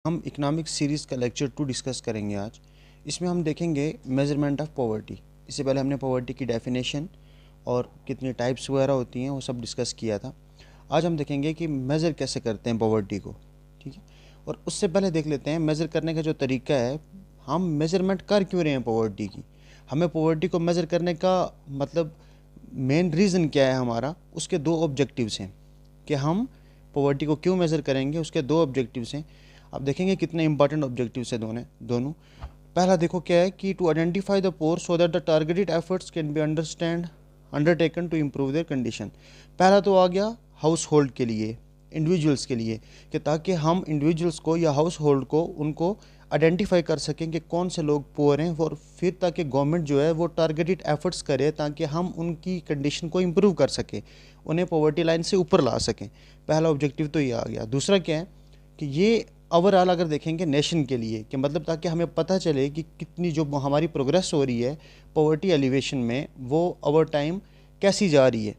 हम economic series का lecture 2 discuss करेंगे आज। इसमें हम देखेंगे मेजरमेंट ऑफ पॉवर्टी। इससे पहले हमने पॉवर्टी की डेफिनेशन और कितनी टाइप्स वगैरह होती हैं वो सब डिस्कस किया था। आज हम देखेंगे कि मेज़र कैसे करते हैं पॉवर्टी को, ठीक है। और उससे पहले देख लेते हैं मेज़र करने का जो तरीका है, हम मेज़रमेंट कर क्यों रहे हैं पॉवर्टी की। हमें पॉवर्टी को मेज़र करने का मतलब मेन रीज़न क्या है हमारा, उसके दो ऑब्जेक्टिव्स हैं कि हम पॉवर्टी को क्यों मेज़र करेंगे। उसके दो ऑब्जेक्टिव्स हैं। आप देखेंगे कितने इंपॉर्टेंट ऑब्जेक्टिव्स हैं दोनों। पहला देखो क्या है कि to identify the poor so that the targeted efforts can be undertaken to improve their condition. पहला तो आ गया हाउस होल्ड के लिए, इंडिविजुअल्स के लिए, कि ताकि हम इंडिविजुअल्स को या हाउस होल्ड को उनको आइडेंटिफाई कर सकें कि कौन से लोग पुअर हैं, और फिर ताकि गवर्नमेंट जो है वो टारगेटेड एफर्ट्स करे ताकि हम उनकी कंडीशन को इम्प्रूव कर सकें, उन्हें पॉवर्टी लाइन से ऊपर ला सकें। पहला ऑब्जेक्टिव तो ये आ गया। दूसरा क्या है कि ये ओवरऑल अगर देखेंगे नेशन के लिए, कि मतलब ताकि हमें पता चले कि कितनी जो हमारी प्रोग्रेस हो रही है पॉवर्टी एलिवेशन में वो ओवर टाइम कैसी जा रही है,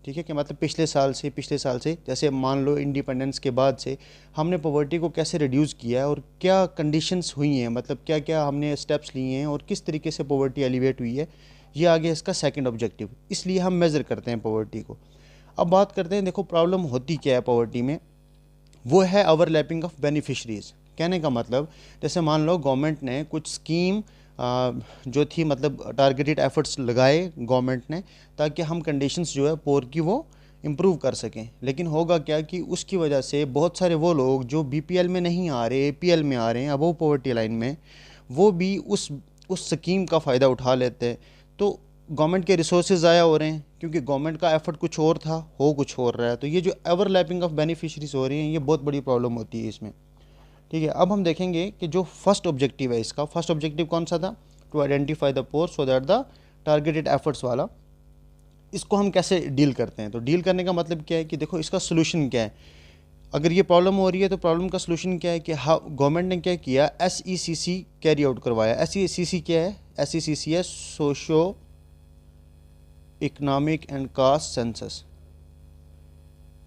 ठीक है। कि मतलब पिछले साल से जैसे मान लो इंडिपेंडेंस के बाद से हमने पॉवर्टी को कैसे रिड्यूस किया है और क्या कंडीशंस हुई हैं, मतलब क्या क्या हमने स्टेप्स लिए हैं और किस तरीके से पॉवर्टी एलिवेट हुई है। ये आगे इसका सेकंड ऑब्जेक्टिव, इसलिए हम मेज़र करते हैं पॉवर्टी को। अब बात करते हैं, देखो प्रॉब्लम होती क्या है पॉवर्टी में, वो है ओवरलैपिंग ऑफ बेनिफिशरीज। कहने का मतलब जैसे मान लो गवर्नमेंट ने कुछ स्कीम जो थी, मतलब टारगेटेड एफर्ट्स लगाए गवर्नमेंट ने ताकि हम कंडीशंस जो है पोर की वो इम्प्रूव कर सकें। लेकिन होगा क्या कि उसकी वजह से बहुत सारे वो लोग जो बीपीएल में नहीं आ रहे, एपीएल में आ रहे हैं, अबव पॉवर्टी लाइन में, वो भी उस स्कीम का फ़ायदा उठा लेते हैं। तो गवर्नमेंट के रिसोर्सेज ज़ाया हो रहे हैं क्योंकि गवर्नमेंट का एफर्ट कुछ और था, हो कुछ और रहा है। तो ये जो ओवरलैपिंग ऑफ बेनिफिशरीज हो रही हैं, ये बहुत बड़ी प्रॉब्लम होती है इसमें, ठीक है। अब हम देखेंगे कि जो फर्स्ट ऑब्जेक्टिव है इसका, फर्स्ट ऑब्जेक्टिव कौन सा था, to identify the poor so that the targeted efforts वाला। इसको हम कैसे डील करते हैं, तो डील करने का मतलब क्या है कि देखो इसका सोल्यूशन क्या है। अगर ये प्रॉब्लम हो रही है तो प्रॉब्लम का सोल्यूशन क्या है कि गवर्नमेंट ने क्या किया, SECC कैरी आउट करवाया। SECC क्या है, SECC है socio economic and caste census,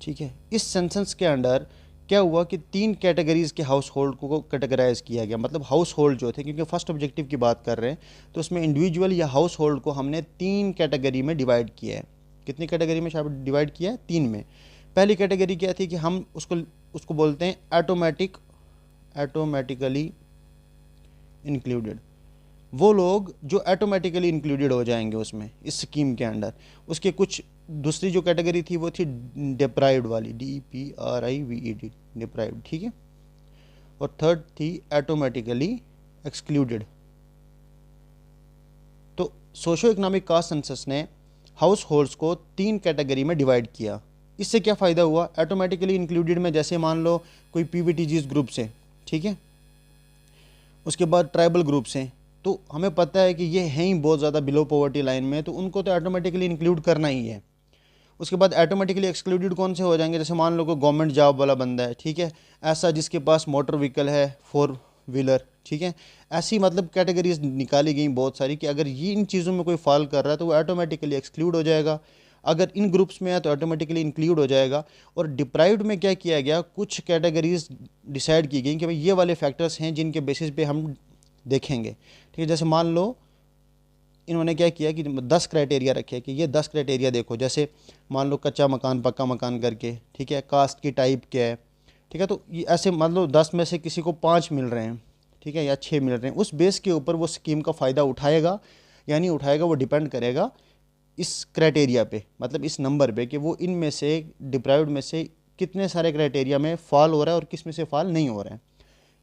ठीक है। इस सेंसस के अंडर क्या हुआ कि 3 कैटेगरीज़ के हाउस होल्ड को कैटेगराइज किया गया। मतलब हाउस होल्ड जो थे, क्योंकि फर्स्ट ऑब्जेक्टिव की बात कर रहे हैं, तो उसमें इंडिविजुअल या हाउस होल्ड को हमने 3 कैटेगरी में डिवाइड किया है। कितनी कैटेगरी में शायद डिवाइड किया है, 3 में। पहली कैटेगरी क्या थी कि हम उसको बोलते हैं ऑटोमेटिकली इंक्लूडेड। वो लोग जो ऑटोमेटिकली इंक्लूडेड हो जाएंगे उसमें, इस स्कीम के अंडर। उसके कुछ दूसरी जो कैटेगरी थी वो थी डिप्राइव्ड वाली, DEPRIVED, डिप्राइव्ड, ठीक है। और थर्ड थी ऑटोमेटिकली एक्सक्लूडेड। तो सोशो इकोनॉमिक कास्ट सेंसस ने हाउस होल्ड्स को 3 कैटेगरी में डिवाइड किया। इससे क्या फ़ायदा हुआ, ऑटोमेटिकली इंक्लूडेड में जैसे मान लो कोई PVTGs ग्रुप्स हैं, ठीक है। उसके बाद ट्राइबल ग्रुप्स हैं, तो हमें पता है कि ये हैं ही बहुत ज़्यादा बिलो पॉवर्टी लाइन में, तो उनको तो ऑटोमेटिकली इंक्लूड करना ही है। उसके बाद ऑटोमेटिकली एक्सक्लूडेड कौन से हो जाएंगे, जैसे मान लो कोई गवर्नमेंट जॉब वाला बंदा है, ठीक है, ऐसा जिसके पास मोटर व्हीकल है, 4 व्हीलर, ठीक है। ऐसी मतलब कैटेगरीज निकाली गई बहुत सारी कि अगर ये इन चीज़ों में कोई फॉल कर रहा है तो वो ऑटोमेटिकली एक्सक्लूड हो जाएगा, अगर इन ग्रुप्स में है तो ऑटोमेटिकली इंक्लूड हो जाएगा। और डिप्राइव्ड में क्या किया गया, कुछ कैटेगरीज डिसाइड की गई कि भाई ये वाले फैक्टर्स हैं जिनके बेसिस पे हम देखेंगे, ठीक है। जैसे मान लो इन्होंने क्या किया कि 10 क्राइटेरिया रखे कि ये 10 क्राइटेरिया देखो, जैसे मान लो कच्चा मकान, पक्का मकान करके, ठीक है, कास्ट की टाइप क्या है, ठीक है। तो ये ऐसे मान लो 10 में से किसी को 5 मिल रहे हैं, ठीक है, या 6 मिल रहे हैं, उस बेस के ऊपर वो स्कीम का फ़ायदा उठाएगा या नहीं उठाएगा, वो डिपेंड करेगा इस क्राइटेरिया पे, मतलब इस नंबर पे कि वो इनमें से डिप्राइव्ड में से कितने सारे क्राइटेरिया में फॉल हो रहा है और किस में से फॉल नहीं हो रहा है।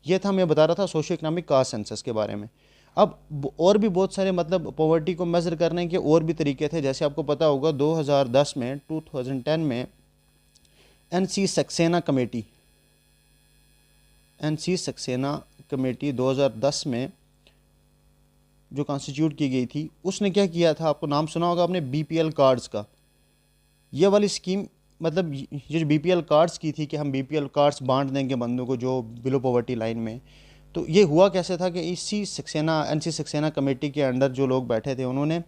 ये था, मैं बता रहा था सोशो इकोनॉमिक कास्ट सेंसस के बारे में। अब और भी बहुत सारे मतलब पॉवर्टी को मेज़र करने के और भी तरीके थे। जैसे आपको पता होगा 2010 में 2010 में एनसी सक्सेना कमेटी 2010 में जो कॉन्स्टिट्यूट की गई थी, उसने क्या किया था, आपको नाम सुना होगा आपने, BPL कार्ड्स का। ये वाली स्कीम, मतलब ये जो BPL कार्ड्स की थी कि हम BPL कार्ड्स बांट देंगे बंदों को जो बिलो पॉवर्टी लाइन में। तो ये हुआ कैसे था कि इसी एनसी सक्सेना कमेटी के अंडर जो लोग बैठे थे उन्होंने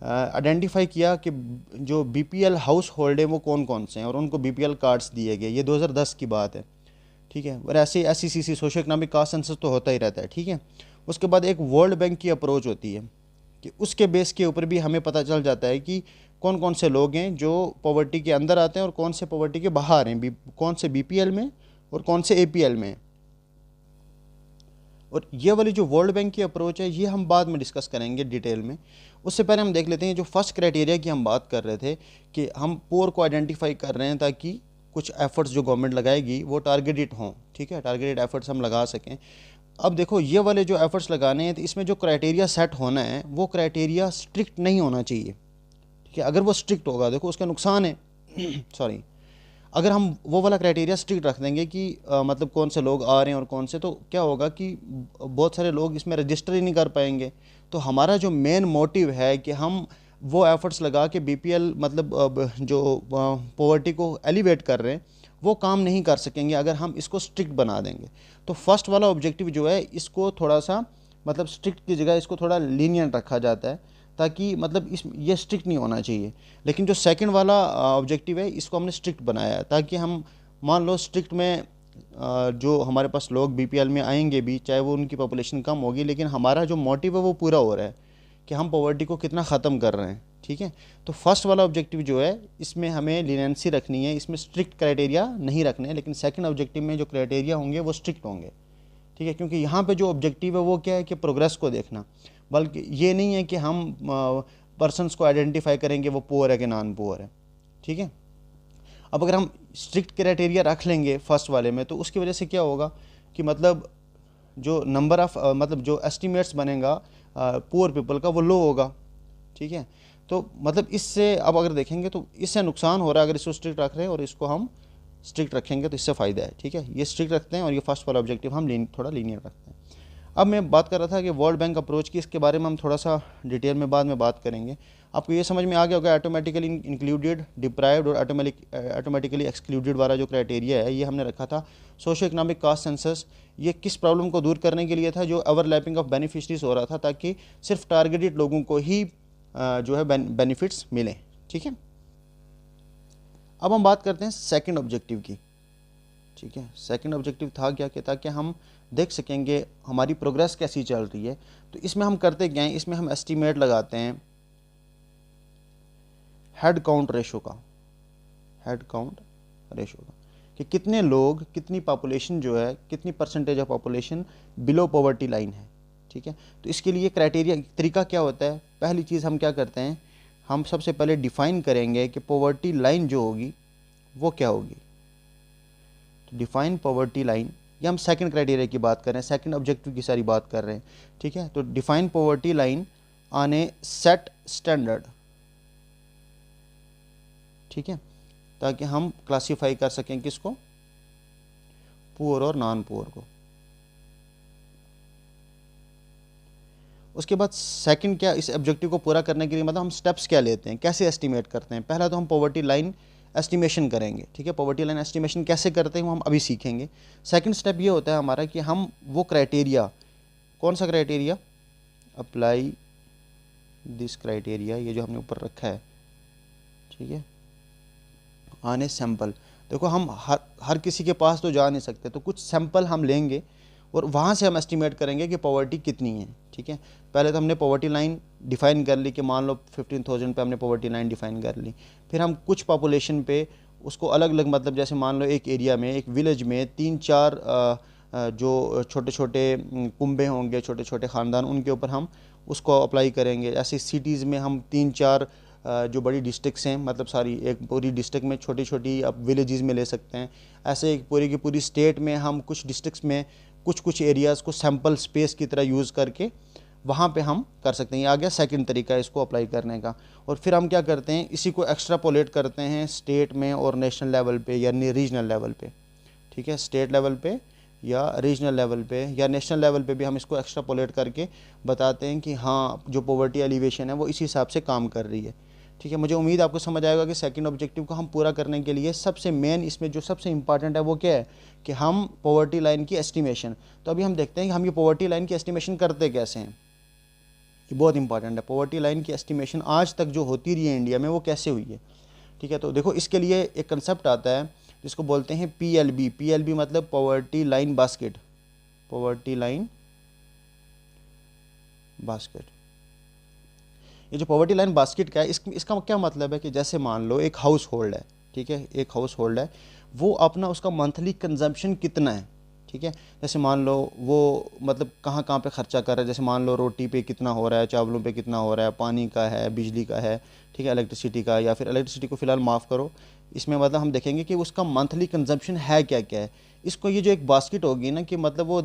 आइडेंटिफाई किया कि जो BPL हाउस होल्ड है वो कौन कौन से हैं, और उनको BPL कार्ड्स दिए गए। ये 2010 की बात है, ठीक है। और ऐसे SECC socio economic caste census तो होता ही रहता है, ठीक है। उसके बाद एक वर्ल्ड बैंक की अप्रोच होती है कि उसके बेस के ऊपर भी हमें पता चल जाता है कि कौन कौन से लोग हैं जो पॉवर्टी के अंदर आते हैं और कौन से पॉवर्टी के बाहर हैं, कौन से BPL में और कौन से APL में। और ये वाली जो वर्ल्ड बैंक की अप्रोच है ये हम बाद में डिस्कस करेंगे डिटेल में। उससे पहले हम देख लेते हैं जो फर्स्ट क्राइटेरिया की हम बात कर रहे थे कि हम पुअर को आइडेंटिफाई कर रहे हैं ताकि कुछ एफर्ट्स जो गवर्नमेंट लगाएगी वो टारगेटेड हों, ठीक है, टारगेटेड एफर्ट्स हम लगा सकें। अब देखो ये वाले जो एफर्ट्स लगाने हैं तो इसमें जो क्राइटेरिया सेट होना है वो क्राइटेरिया स्ट्रिक्ट नहीं होना चाहिए, ठीक है। अगर वो स्ट्रिक्ट होगा देखो उसका नुकसान है सॉरी, अगर हम वो वाला क्राइटेरिया स्ट्रिक्ट रख देंगे कि मतलब कौन से लोग आ रहे हैं और कौन से, तो क्या होगा कि बहुत सारे लोग इसमें रजिस्टर ही नहीं कर पाएंगे। तो हमारा जो मेन मोटिव है कि हम वो एफर्ट्स लगा के BPL मतलब जो पॉवर्टी को एलिवेट कर रहे हैं वो काम नहीं कर सकेंगे अगर हम इसको स्ट्रिक्ट बना देंगे। तो फर्स्ट वाला ऑब्जेक्टिव जो है इसको थोड़ा सा मतलब स्ट्रिक्ट की जगह इसको थोड़ा लीनियंट रखा जाता है ताकि मतलब इस ये स्ट्रिक्ट नहीं होना चाहिए। लेकिन जो सेकंड वाला ऑब्जेक्टिव है इसको हमने स्ट्रिक्ट बनाया है ताकि हम मान लो स्ट्रिक्ट में जो हमारे पास लोग BPL में आएंगे भी, चाहे वो उनकी पॉपुलेशन कम होगी, लेकिन हमारा जो मोटिव है वो पूरा हो रहा है कि हम पॉवर्टी को कितना ख़त्म कर रहे हैं, ठीक है। तो फर्स्ट वाला ऑब्जेक्टिव जो है इसमें हमें लीनियंसी रखनी है, इसमें स्ट्रिक्ट क्राइटेरिया नहीं रखने हैं, लेकिन सेकंड ऑब्जेक्टिव में जो क्राइटेरिया होंगे वो स्ट्रिक्ट होंगे, ठीक है। क्योंकि यहाँ पे जो ऑब्जेक्टिव है वो क्या है कि प्रोग्रेस को देखना, बल्कि ये नहीं है कि हम पर्सनस को आइडेंटिफाई करेंगे वो पुअर है कि नॉन पुअर है, ठीक है। अब अगर हम स्ट्रिक्ट क्राइटेरिया रख लेंगे फर्स्ट वाले में तो उसकी वजह से क्या होगा कि मतलब जो नंबर ऑफ मतलब जो एस्टिमेट्स बनेगा पुअर पीपल का वो लो होगा, ठीक है। तो मतलब इससे अब अगर देखेंगे तो इससे नुकसान हो रहा है अगर इसको स्ट्रिक्ट रख रहे हैं, और इसको हम स्ट्रिक्ट रखेंगे तो इससे फ़ायदा है, ठीक है। ये स्ट्रिक्ट रखते हैं और ये फर्स्ट वाला ऑब्जेक्टिव हम थोड़ा लीनियर रखते हैं। अब मैं बात कर रहा था कि वर्ल्ड बैंक अप्रोच की, इसके बारे में हम थोड़ा सा डिटेल में बाद में बात करेंगे। आपको ये समझ में आ गया होगा ऑटोमेटिकली इंक्लूडेड, डिप्राइव्ड और ऑटोमेटिकली एक्सक्लूडेड वाला जो क्राइटेरिया है ये हमने रखा था। सोशो इकनॉमिक कास्ट सेंसस ये किस प्रॉब्लम को दूर करने के लिए था, जो ओवरलैपिंग ऑफ बेनिफिशरीज हो रहा था, ताकि सिर्फ टारगेटेड लोगों को ही जो है बेनिफिट्स मिलें, ठीक है। अब हम बात करते हैं सेकंड ऑब्जेक्टिव की, ठीक है। सेकंड ऑब्जेक्टिव था क्या कि ताकि हम देख सकेंगे हमारी प्रोग्रेस कैसी चल रही है। तो इसमें हम करते क्या हैं, इसमें हम एस्टीमेट लगाते हैं हेड काउंट रेशो का, हेड काउंट रेशो का, कि कितने लोग, कितनी पॉपुलेशन जो है, कितनी percentage of population below poverty line है, ठीक है। तो इसके लिए क्राइटेरिया तरीका क्या होता है, पहली चीज़ हम क्या करते हैं, हम सबसे पहले डिफ़ाइन करेंगे कि पॉवर्टी लाइन जो होगी वो क्या होगी। तो डिफ़ाइन पॉवर्टी लाइन, ये हम सेकंड क्राइटेरिया की बात कर रहे हैं, सेकंड ऑब्जेक्टिव की सारी बात कर रहे हैं, ठीक है। तो define poverty line on A set standard, ठीक है, ताकि हम क्लासीफाई कर सकें किसको, पुअर और नॉन पुअर को। उसके बाद सेकंड क्या, इस ऑब्जेक्टिव को पूरा करने के लिए मतलब हम स्टेप्स क्या लेते हैं, कैसे एस्टिमेट करते हैं। पहला तो हम पॉवर्टी लाइन एस्टिमेशन करेंगे, ठीक है। पॉवर्टी लाइन एस्टिमेशन कैसे करते हैं वो हम अभी सीखेंगे। सेकंड स्टेप ये होता है हमारा कि हम वो क्राइटेरिया, कौन सा क्राइटेरिया, अप्लाई दिस क्राइटेरिया, ये जो हमने ऊपर रखा है, ठीक है, ऑन ए सैंपल। देखो हम हर किसी के पास तो जा नहीं सकते, तो कुछ सैंपल हम लेंगे और वहाँ से हम एस्टिमेट करेंगे कि पॉवर्टी कितनी है, ठीक है। पहले तो हमने पॉवर्टी लाइन डिफ़ाइन कर ली कि मान लो 15,000 पे हमने पॉवर्टी लाइन डिफ़ाइन कर ली। फिर हम कुछ पॉपुलेशन पे उसको अलग अलग, मतलब जैसे मान लो एक एरिया में, एक विलेज में 3-4 जो छोटे छोटे कुंबे होंगे, छोटे छोटे ख़ानदान, उनके ऊपर हम उसको अप्लाई करेंगे। ऐसे सिटीज़ में हम 3-4 जो बड़ी डिस्ट्रिक्ट्स हैं, मतलब सारी एक पूरी डिस्ट्रिक्ट में छोटी छोटी आप विलेजेस में ले सकते हैं। ऐसे एक पूरी की पूरी स्टेट में हम कुछ डिस्ट्रिक्ट्स में कुछ एरियाज़ को सैम्पल स्पेस की तरह यूज़ करके वहाँ पे हम कर सकते हैं। ये आ गया सेकंड तरीका इसको अप्लाई करने का। और फिर हम क्या करते हैं, इसी को एक्स्ट्रापोलेट करते हैं स्टेट में और नेशनल लेवल पे यानी रीजनल लेवल पे, ठीक है। स्टेट लेवल पे या रीजनल लेवल पे या नेशनल लेवल पे भी हम इसको एक्स्ट्रापोलेट करके बताते हैं कि हाँ जो पॉवर्टी एलिवेशन है वो इसी हिसाब से काम कर रही है, ठीक है। मुझे उम्मीद आपको समझ आएगा कि सेकंड ऑब्जेक्टिव को हम पूरा करने के लिए सबसे मेन इसमें जो सबसे इंपॉर्टेंट है वो क्या है कि हम पॉवर्टी लाइन की एस्टिमेशन। तो अभी हम देखते हैं कि हम ये पॉवर्टी लाइन की एस्टिमेशन करते कैसे हैं, ये बहुत इंपॉर्टेंट है। पॉवर्टी लाइन की एस्टिमेशन आज तक जो होती रही है इंडिया में वो कैसे हुई है, ठीक है। तो देखो इसके लिए एक कंसेप्ट आता है जिसको बोलते हैं PLB। PLB मतलब poverty line basket, poverty line basket. ये जो पॉवर्टी लाइन बास्केट का है, इसका क्या मतलब है कि जैसे मान लो एक हाउस होल्ड है, ठीक है, एक हाउस होल्ड है, वो अपना उसका मंथली कंजम्पशन कितना है, ठीक है, जैसे मान लो वो मतलब कहाँ कहाँ पे खर्चा कर रहा है, जैसे मान लो रोटी पे कितना हो रहा है, चावलों पे कितना हो रहा है, पानी का है, बिजली का है, ठीक है, इलेक्ट्रिसिटी का, या फिर इलेक्ट्रिसिटी को फ़िलहाल माफ़ करो, इसमें मतलब हम देखेंगे कि उसका मंथली कंजम्पशन है क्या क्या है। इसको ये जो एक बास्केट होगी ना, कि मतलब वो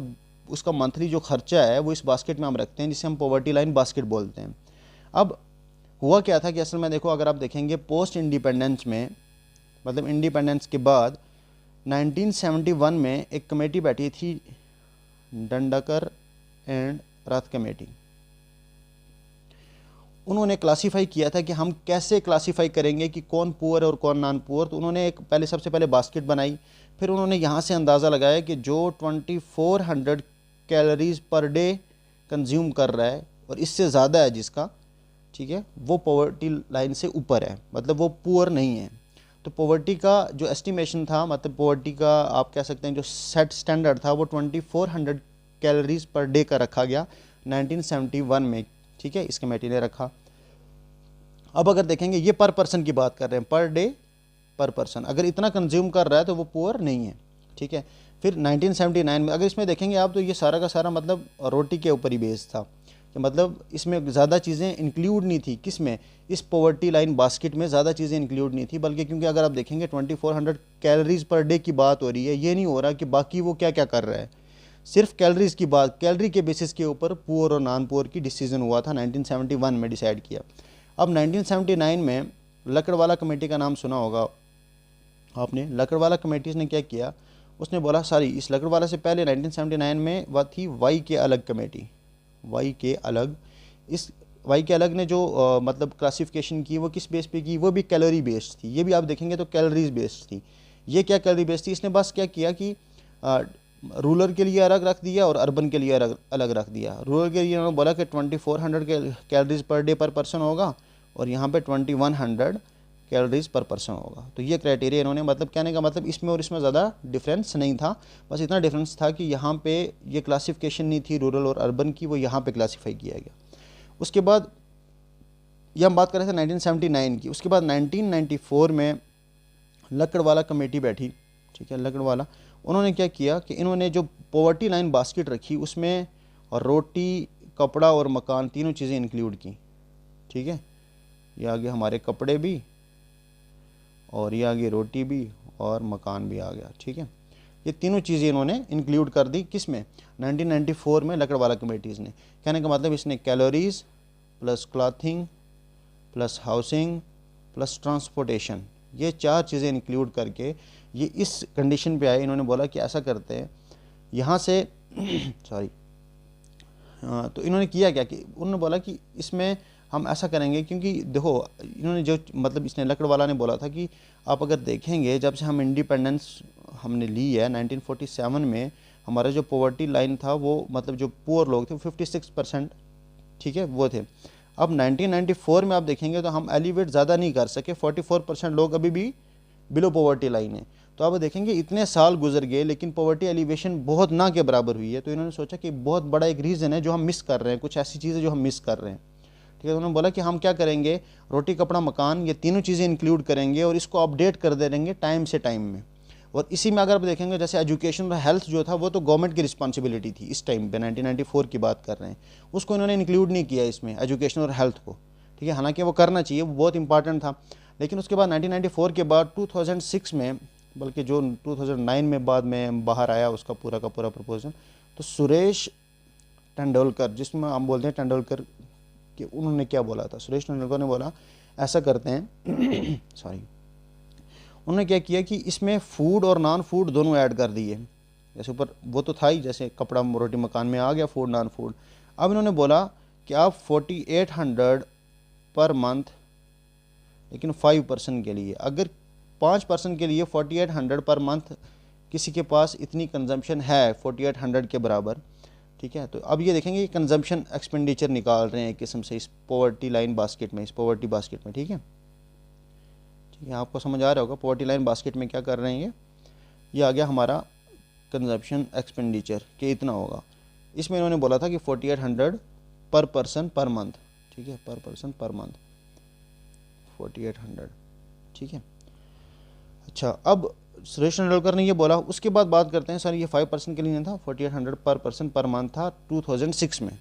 उसका मंथली जो खर्चा है वो इस बास्केट में हम रखते हैं, जिसे हम पॉवर्टी लाइन बास्केट बोलते हैं। अब हुआ क्या था कि असल में देखो, अगर आप देखेंगे पोस्ट इंडिपेंडेंस में, मतलब इंडिपेंडेंस के बाद 1971 में एक कमेटी बैठी थी, डंडाकर एंड रथ कमेटी। उन्होंने क्लासीफाई किया था कि हम कैसे क्लासीफाई करेंगे कि कौन पुअर और कौन नॉन पुअर। तो उन्होंने एक सबसे पहले बास्केट बनाई, फिर उन्होंने यहाँ से अंदाज़ा लगाया कि जो 2400 कैलोरीज पर डे कंज्यूम कर रहा है और इससे ज़्यादा है जिसका, ठीक है, वो पॉवर्टी लाइन से ऊपर है, मतलब वो पुअर नहीं है। तो पॉवर्टी का जो एस्टिमेशन था, मतलब पॉवर्टी का आप कह सकते हैं जो सेट स्टैंडर्ड था, वो 2400 कैलोरीज पर डे का रखा गया 1971 में, ठीक है, इस कमेटी ने रखा। अब अगर देखेंगे ये पर पर्सन की बात कर रहे हैं, पर डे पर पर्सन, अगर इतना कंज्यूम कर रहा है तो वो पुअर नहीं है, ठीक है। फिर 1979 में अगर इसमें देखेंगे आप, तो ये सारा का सारा मतलब रोटी के ऊपर ही बेस्ड था, कि मतलब इसमें ज़्यादा चीज़ें इंक्लूड नहीं थी, किस में, इस पॉवर्टी लाइन बास्केट में ज़्यादा चीज़ें इंक्लूड नहीं थी, बल्कि क्योंकि अगर आप देखेंगे 2400 कैलोरीज पर डे की बात हो रही है, ये नहीं हो रहा कि बाकी वो क्या क्या कर रहा है, सिर्फ कैलोरीज की बात, कैलोरी के बेसिस के ऊपर पुअर और नॉन पुअर की डिसीजन हुआ था, 1971 में डिसाइड किया। अब 1979 में लकड़वाला कमेटी का नाम सुना होगा आपने। लकड़वाला कमेटी ने क्या किया, उसने बोला, सॉरी, इस लकड़वाला से पहले 1979 में वह थी वाई के अलग कमेटी, वाई के अलग। इस वाई के अलग ने जो मतलब क्लासिफिकेशन की, वो किस बेस पे की, वो भी कैलोरी बेस्ड थी। ये भी आप देखेंगे तो कैलोरीज बेस्ड थी। ये क्या कैलोरी बेस्ड थी, इसने बस क्या किया कि रूरल के लिए अलग रख दिया और अर्बन के लिए अलग रख दिया। रूरल के लिए उन्होंने बोला कि 2400 कैलोरीज पर डे पर पर्सन होगा, और यहाँ पे 2100 कैलोरीज पर पर्सन होगा। तो ये क्राइटेरिया इन्होंने, मतलब कहने का मतलब इसमें और इसमें ज़्यादा डिफरेंस नहीं था, बस इतना डिफरेंस था कि यहाँ पे ये क्लासिफिकेशन नहीं थी रूरल और अर्बन की, वो यहाँ पे क्लासीफाई किया गया। उसके बाद ये हम बात कर रहे थे 1979 की। उसके बाद 1994 में लकड़वाला कमेटी बैठी, ठीक है, लकड़वाला। उन्होंने क्या किया कि इन्होंने जो पॉवर्टी लाइन बास्केट रखी, उसमें रोटी, कपड़ा और मकान, तीनों चीज़ें इंक्लूड की, ठीक है। ये आगे हमारे कपड़े भी, और ये आगे रोटी भी, और मकान भी आ गया, ठीक है। ये तीनों चीज़ें इन्होंने इंक्लूड कर दी, किस में, 1994 में लकड़वाला कमेटीज़ ने। कहने का मतलब इसने calories plus clothing plus housing plus transportation, ये 4 चीज़ें इंक्लूड करके ये इस कंडीशन पे आए। इन्होंने बोला कि ऐसा करते हैं यहाँ से सॉरी, तो इन्होंने किया क्या कि उन्होंने बोला कि इसमें हम ऐसा करेंगे, क्योंकि देखो इन्होंने जो मतलब इसने लकड़वाला ने बोला था कि आप अगर देखेंगे जब से हम इंडिपेंडेंस हमने ली है 1947 में, हमारा जो पॉवर्टी लाइन था वो मतलब जो पुअर लोग थे 56%, ठीक है, वो थे। अब 1994 में आप देखेंगे तो हम एलिवेट ज़्यादा नहीं कर सके, 44% लोग अभी भी बिलो पॉवर्टी लाइन है। तो आप देखेंगे इतने साल गुजर गए लेकिन पॉवर्टी एलिवेशन बहुत ना के बराबर हुई है। तो इन्होंने सोचा कि बहुत बड़ा एक रीज़न है जो हम मिस कर रहे हैं, कुछ ऐसी चीज़ें जो हम मिस कर रहे हैं, ठीक है। उन्होंने बोला कि हम क्या करेंगे, रोटी, कपड़ा, मकान, ये तीनों चीज़ें इंक्लूड करेंगे और इसको अपडेट कर दे देंगे टाइम से टाइम में। और इसी में अगर आप देखेंगे जैसे एजुकेशन और हेल्थ जो था वो तो गवर्नमेंट की रिस्पॉन्सिबिलिटी थी इस टाइम पे, 1994 की बात कर रहे हैं, उसको इन्होंने इंक्लूड नहीं किया इसमें, एजुकेशन और हेल्थ को, ठीक है। हालांकि वो करना चाहिए, वो बहुत इंपॉर्टेंट था। लेकिन उसके बाद 1994 के बाद 2006 में, बल्कि जो 2009 में बाद में बाहर आया उसका पूरा का पूरा प्रपोजल, तो सुरेश तेंदुलकर, जिसमें हम बोलते हैं तेंदुलकर, कि उन्होंने क्या बोला था, सुरेश तेंदुलकर ने बोला ऐसा करते हैं सॉरी, उन्होंने क्या किया कि इसमें फूड और नॉन फूड दोनों ऐड कर दिए। जैसे ऊपर वो तो था ही, जैसे कपड़ा, रोटी, मकान में आ गया फूड, नॉन फूड। अब इन्होंने बोला कि आप 4800 पर मंथ, लेकिन 5 पर्सन के लिए, अगर 5 पर्सन के लिए 4800 पर मंथ किसी के पास इतनी कंजम्पशन है 4800 के बराबर, ठीक है। तो अब ये देखेंगे कि कंजम्पशन एक्सपेंडिचर निकाल रहे हैं एक किस्म से इस पॉवर्टी लाइन बास्केट में, इस पॉवर्टी बास्केट में, ठीक है। ठीक है, आपको समझ आ रहा होगा पॉवर्टी लाइन बास्केट में क्या कर रहे हैं ये। ये आ गया हमारा कंजप्शन एक्सपेंडिचर कि इतना होगा। इसमें इन्होंने बोला था कि 4800 पर पर्सन पर मंथ, ठीक है, पर पर्सन पर मंथ 4800, ठीक है। अच्छा, अब सुरेश तेंदुलकर ने ये बोला, उसके बाद बात करते हैं सर ये 5% के लिए नहीं था, 4800 पर पर्सन पर मंथ था 2006 में।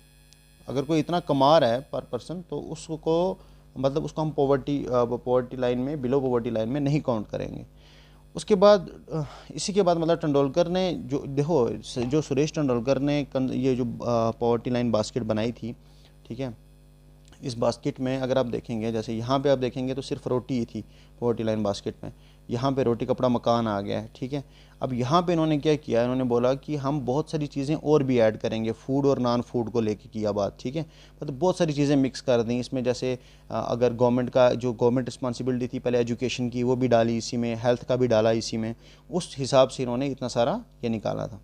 अगर कोई इतना कमा रहा है पर पर्सन तो उसको मतलब उसको हम पॉवर्टी लाइन में, बिलो पॉवर्टी लाइन में नहीं काउंट करेंगे। उसके बाद इसी के बाद मतलब तेंदुलकर ने जो देखो, जो सुरेश तेंदुलकर ने ये जो पॉवर्टी लाइन बास्केट बनाई थी, ठीक है, इस बास्केट में अगर आप देखेंगे, जैसे यहाँ पे आप देखेंगे तो सिर्फ रोटी ही थी पॉवर्टी लाइन बास्केट में, यहाँ पे रोटी कपड़ा मकान आ गया है, ठीक है। अब यहाँ पे इन्होंने क्या किया, इन्होंने बोला कि हम बहुत सारी चीज़ें और भी ऐड करेंगे, फूड और नॉन फूड को लेके किया बात, ठीक है, मतलब बहुत सारी चीज़ें मिक्स कर दी इसमें। जैसे अगर गवर्नमेंट का जो गवर्नमेंट रिस्पॉन्सिबिलिटी थी पहले एजुकेशन की, वो भी डाली इसी में, हेल्थ का भी डाला इसी में, उस हिसाब से इन्होंने इतना सारा ये निकाला था।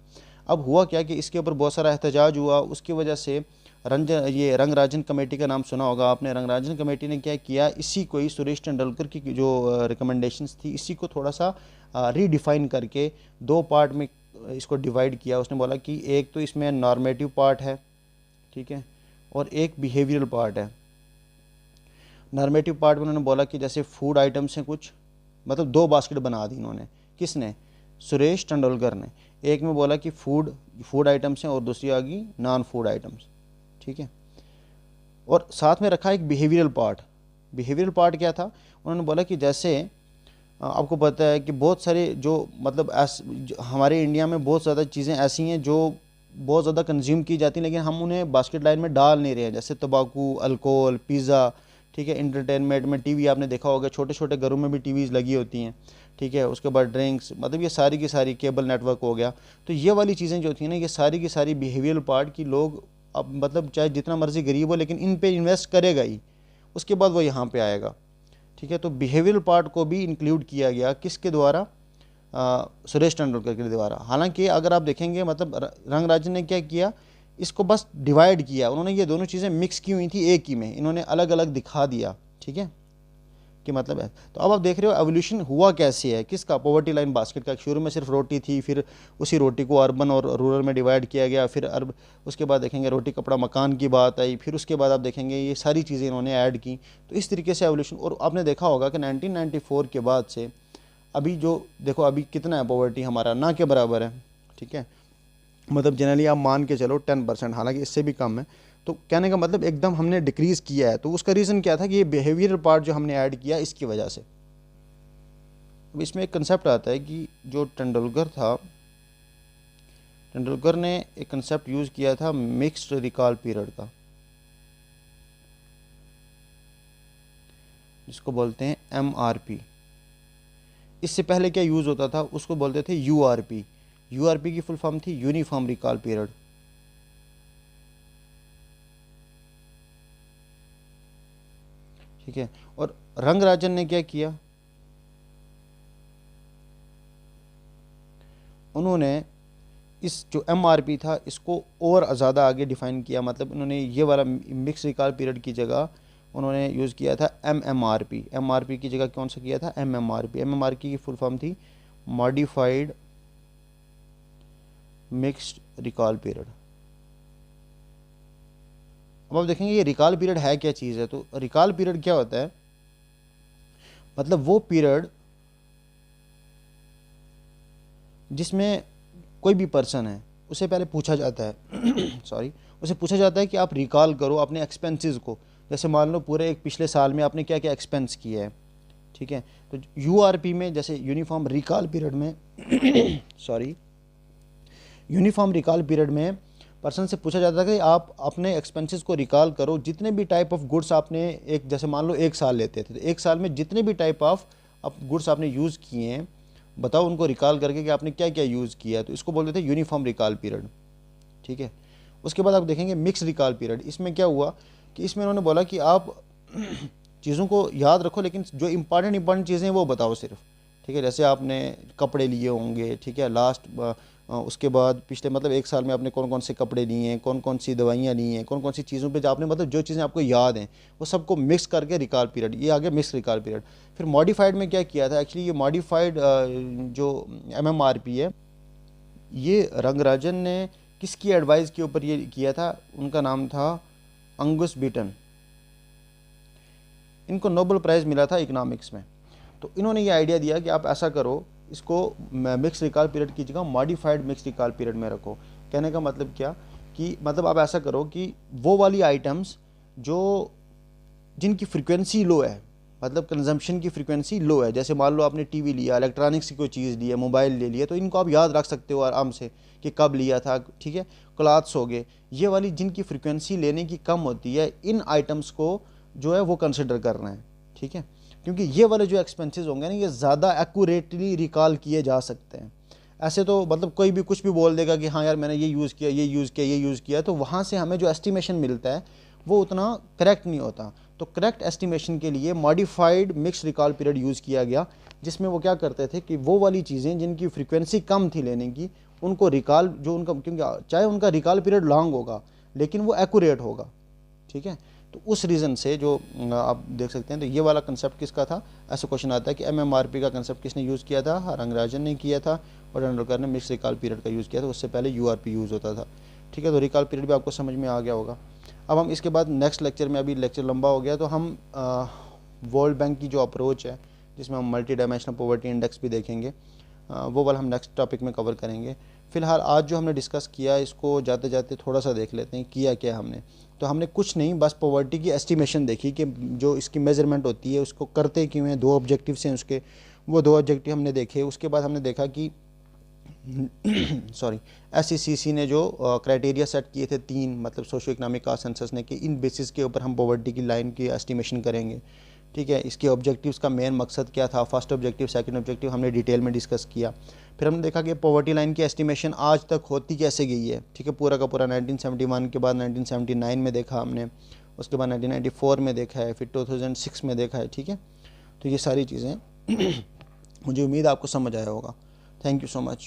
अब हुआ क्या कि इसके ऊपर बहुत सारा एहतजाज हुआ, उसकी वजह से ये रंगराजन कमेटी का नाम सुना होगा आपने। रंगराजन कमेटी ने क्या किया, इसी को ही सुरेश तेंदुलकर की जो रिकमेंडेशंस थी इसी को थोड़ा सा रीडिफाइन करके 2 पार्ट में इसको डिवाइड किया। उसने बोला कि एक तो इसमें नॉर्मेटिव पार्ट है, ठीक है, और एक बिहेवियरल पार्ट है। नॉर्मेटिव पार्ट में उन्होंने बोला कि जैसे फूड आइटम्स हैं कुछ, मतलब 2 बास्केट बना दी इन्होंने, किसने, सुरेश तेंदुलकर ने। एक में बोला कि फूड आइटम्स हैं और दूसरी आ गई नॉन फूड आइटम्स, ठीक है। और साथ में रखा एक बिहेवियरल पार्ट। बिहेवियरल पार्ट क्या था, उन्होंने बोला कि जैसे आपको पता है कि बहुत सारे जो मतलब हमारे इंडिया में बहुत ज़्यादा चीज़ें ऐसी हैं जो बहुत ज़्यादा कंज्यूम की जाती हैं, लेकिन हम उन्हें बास्केट लाइन में डाल नहीं रहे हैं, जैसे तंबाकू, अल्कोहल, पिज़्ज़ा, ठीक है, इंटरटेनमेंट में टीवी आपने देखा होगा, छोटे छोटे घरों में भी टीवीज़ लगी होती हैं, ठीक है। उसके बाद ड्रिंक्स, मतलब ये सारी की सारी, केबल नेटवर्क हो गया, तो ये वाली चीज़ें जो थी ना, ये सारी की सारी बिहेवियरल पार्ट की लोग अब मतलब चाहे जितना मर्जी गरीब हो लेकिन इन पे इन्वेस्ट करेगा ही, उसके बाद वो यहाँ पे आएगा, ठीक है। तो बिहेवियरल पार्ट को भी इंक्लूड किया गया, किसके द्वारा, सुरेश तेंदुलकर के द्वारा। हालांकि अगर आप देखेंगे मतलब रंगराजन ने क्या किया, इसको बस डिवाइड किया, उन्होंने ये दोनों चीज़ें मिक्स की हुई थी एक ही में, इन्होंने अलग अलग दिखा दिया, ठीक है, कि मतलब है। तो अब आप देख रहे हो एवोल्यूशन हुआ कैसे है, किसका, पॉवर्टी लाइन बास्केट का। शुरू में सिर्फ रोटी थी, फिर उसी रोटी को अर्बन और रूरल में डिवाइड किया गया, फिर उसके बाद देखेंगे रोटी कपड़ा मकान की बात आई, फिर उसके बाद आप देखेंगे ये सारी चीज़ें इन्होंने ऐड की। तो इस तरीके से एवोल्यूशन। और आपने देखा होगा कि 1994 के बाद से अभी जो देखो अभी कितना है पॉवर्टी, हमारा ना के बराबर है, ठीक है, मतलब जनरली आप मान के चलो 10%, हालांकि इससे भी कम है। तो कहने का मतलब एकदम हमने डिक्रीज़ किया है। तो उसका रीज़न क्या था कि ये बिहेवियरल पार्ट जो हमने ऐड किया इसकी वजह से। अब इसमें एक कंसेप्ट आता है कि जो तेंदुलकर था, तेंदुलकर ने एक कंसेप्ट यूज़ किया था मिक्स्ड रिकॉल पीरियड का, जिसको बोलते हैं MRP। इससे पहले क्या यूज़ होता था, उसको बोलते थे URP। URP की फुल फॉर्म थी यूनिफॉर्म रिकॉल पीरियड, ठीक है। और रंगराजन ने क्या किया, उन्होंने इस जो MRP था इसको और ज़्यादा आगे डिफाइन किया। मतलब उन्होंने ये वाला मिक्स रिकॉल पीरियड की जगह उन्होंने यूज़ किया था MMRP। MRP की जगह कौन सा किया था, MMRP। MMRP की फुल फॉर्म थी मॉडिफाइड मिक्स्ड रिकॉल पीरियड। अब आप देखेंगे ये रिकॉल पीरियड है क्या चीज़ है। तो रिकॉल पीरियड क्या होता है, मतलब वो पीरियड जिसमें कोई भी पर्सन है उसे पहले पूछा जाता है सॉरी, उसे पूछा जाता है कि आप रिकॉल करो अपने एक्सपेंसेस को। जैसे मान लो पूरे एक पिछले साल में आपने क्या क्या एक्सपेंस किया है, ठीक है। तो URP में जैसे यूनिफॉर्म रिकॉल पीरियड में सॉरी, यूनिफॉर्म रिकॉल पीरियड में पर्सन से पूछा जाता है कि आप अपने एक्सपेंसेस को रिकॉल करो, जितने भी टाइप ऑफ गुड्स आपने एक, जैसे मान लो 1 साल लेते थे, तो 1 साल में जितने भी टाइप ऑफ गुड्स आपने यूज़ किए हैं बताओ उनको रिकॉल करके कि आपने क्या क्या यूज़ किया है। तो इसको बोलते थे यूनिफॉर्म रिकॉल पीरियड, ठीक है। उसके बाद आप देखेंगे मिक्स रिकॉल पीरियड। इसमें क्या हुआ कि इसमें उन्होंने बोला कि आप चीज़ों को याद रखो लेकिन जो इंपॉर्टेंट चीज़ें हैं वो बताओ सिर्फ, ठीक है, जैसे आपने कपड़े लिए होंगे, ठीक है, उसके बाद पिछले मतलब 1 साल में आपने कौन कौन से कपड़े लिए हैं, कौन कौन सी दवाइयाँ ली हैं, कौन कौन सी चीज़ों पे आपने मतलब जो चीज़ें आपको याद हैं वो सबको मिक्स करके रिकॉल पीरियड, ये आ गया मिक्स रिकॉल पीरियड। फिर मॉडिफाइड में क्या किया था, एक्चुअली ये मॉडिफाइड जो MMRP है, ये रंगराजन ने किसकी एडवाइस के ऊपर ये किया था, उनका नाम था अंगुस बीटन। इनको नोबेल प्राइज़ मिला था इकोनॉमिक्स में। तो इन्होंने ये आइडिया दिया कि आप ऐसा करो, इसको मिक्स रिकॉल पीरियड की जगह मॉडिफाइड मिक्स रिकॉल पीरियड में रखो। कहने का मतलब क्या कि मतलब आप ऐसा करो कि वो वाली आइटम्स जो जिनकी फ्रीक्वेंसी लो है, मतलब कंजम्पशन की फ्रीक्वेंसी लो है, जैसे मान लो आपने टीवी लिया, इलेक्ट्रॉनिक्स की कोई चीज़ ली है, मोबाइल ले लिया, तो इनको आप याद रख सकते हो आराम से कि कब लिया था, ठीक है। क्लॉथ्स हो गए, ये वाली जिनकी फ्रीक्वेंसी लेने की कम होती है, इन आइटम्स को जो है वो कंसिडर करना है, ठीक है। क्योंकि ये वाले जो एक्सपेंसेस होंगे ना, ये ज़्यादा एक्यूरेटली रिकॉल किए जा सकते हैं। ऐसे तो मतलब कोई भी कुछ भी बोल देगा कि हाँ यार मैंने ये यूज़ किया, ये यूज़ किया, ये यूज़ किया, तो वहाँ से हमें जो एस्टिमेशन मिलता है वो उतना करेक्ट नहीं होता। तो करेक्ट एस्टिमेशन के लिए modified mix recall period use किया गया, जिसमें वो क्या करते थे कि वो वाली चीज़ें जिनकी फ्रीक्वेंसी कम थी लेने की, उनको रिकॉल जो उनका, क्योंकि चाहे उनका रिकॉल पीरियड लॉन्ग होगा लेकिन वो एक्यूरेट होगा, ठीक है। तो उस रीज़न से जो आप देख सकते हैं, तो ये वाला कंसेप्ट किसका था, ऐसा क्वेश्चन आता है कि MMRP का कंसेप्ट किसने यूज़ किया था, रंगराजन ने किया था, और तेंदुलकर ने मिक्स रिकॉल पीरियड का यूज़ किया था। उससे पहले URP यूज़ होता था, ठीक है। तो रिकॉल पीरियड भी आपको समझ में आ गया होगा। अब हम इसके बाद नेक्स्ट लेक्चर में, अभी लेक्चर लंबा हो गया, तो हम वर्ल्ड बैंक की जो अप्रोच है, जिसमें हम मल्टी डायमेंशनल पॉवर्टी इंडेक्स भी देखेंगे, वो वाला हम नेक्स्ट टॉपिक में कवर करेंगे। फ़िलहाल आज जो हमने डिस्कस किया, इसको जाते जाते थोड़ा सा देख लेते हैं किया क्या हमने। तो हमने कुछ नहीं, बस पॉवर्टी की एस्टिमेशन देखी कि जो इसकी मेजरमेंट होती है उसको करते क्यों हैं, 2 ऑब्जेक्टिव्स हैं उसके, वो 2 ऑब्जेक्टिव हमने देखे। उसके बाद हमने देखा कि सॉरी, SECC ने जो क्राइटेरिया सेट किए थे 3, मतलब सोशो इकोनॉमिक कास्ट सेंसस ने, कि इन बेसिस के ऊपर हम पॉवर्टी की लाइन की एस्टिमेशन करेंगे, ठीक है। इसके ऑब्जेक्टिव्स का मेन मकसद क्या था, फर्स्ट ऑब्जेक्टिव, सेकंड ऑब्जेक्टिव हमने डिटेल में डिस्कस किया। फिर हमने देखा कि पॉवर्टी लाइन की एस्टिमेशन आज तक होती कैसे गई है, ठीक है। पूरा का पूरा 1971 के बाद 1979 में देखा हमने, उसके बाद 1994 में देखा है, फिर 2006 में देखा है, ठीक है। तो ये सारी चीज़ें मुझे उम्मीद आपको समझ आया होगा। Thank you so much.